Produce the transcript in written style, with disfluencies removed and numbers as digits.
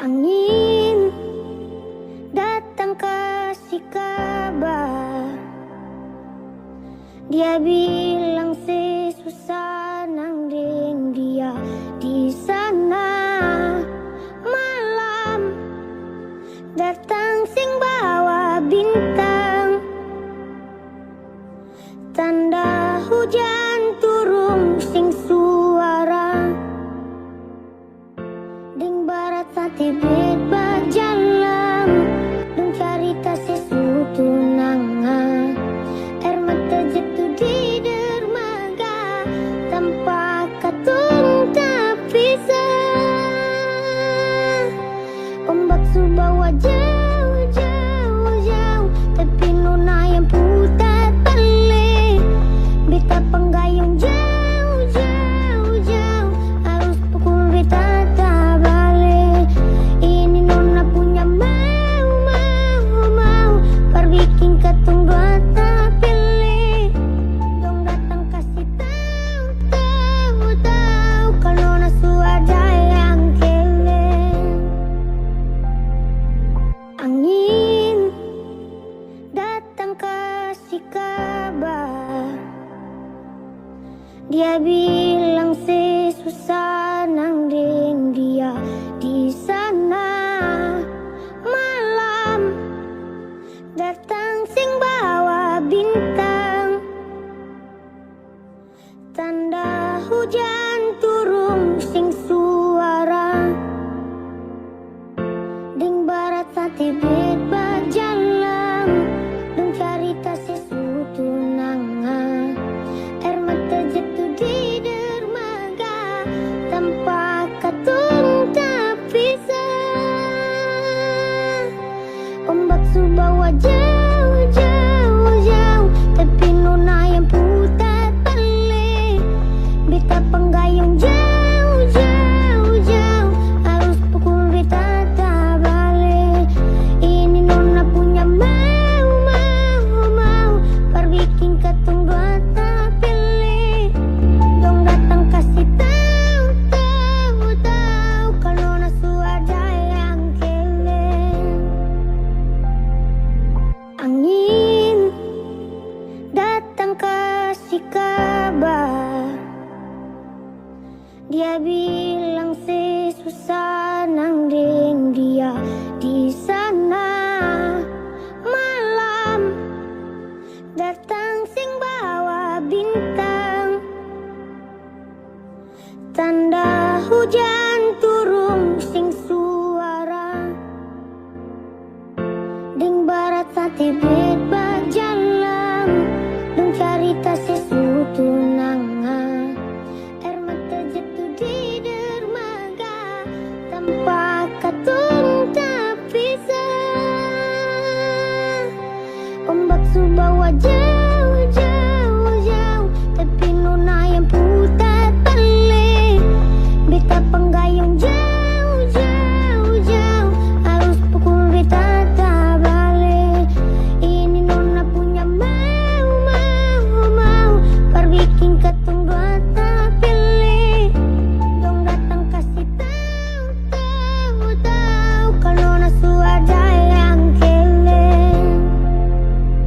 Angin datang kasih kabar, dia bilang si susah nang ding dia di sana. Malam datang sing bawa bintang, tanda hujan turun sing suara. Ding barat sate bebas jalan, dong carita sesuatu nanga. Air mata jatuh di dermaga, tanpa katung tak pisah. Ombak subawa jauh, jauh, jauh, tapi nona yang putar balik. Beta penggayung jauh, jauh, jauh, harus pukul beta tak balik. Ini nona punya mau, mau, mau, perbikin ketung dua tak pilih. Dong datang kasih tahu, tahu, tahu, kalau nona suada yang keleng. Angin datang kasih kabar, dia bilang si susah nang ding dia di sana. Malam datang sing bawa bintang, tanda hujan turun sing suara. Ding barat sate bebas jalan, dong carita sesuatu nanga. Air mata jatuh di dermaga, tanpa katung tak pisah. Ombak subawa jauh, jauh, jauh, tapi nona yang putar balik. Beta penggayung jauh, jauh, jauh, harus pukul beta tak balik. Ini nona punya mau, mau, mau, perbikin ketung dua tak pilih. Dong datang kasih tahu, tahu, tahu, kalau nona suada yang keleng. Angin datang kasih kabar, dia bilang si susah nang ding dia di sana. Malam datang sing bawa bintang, tanda hujan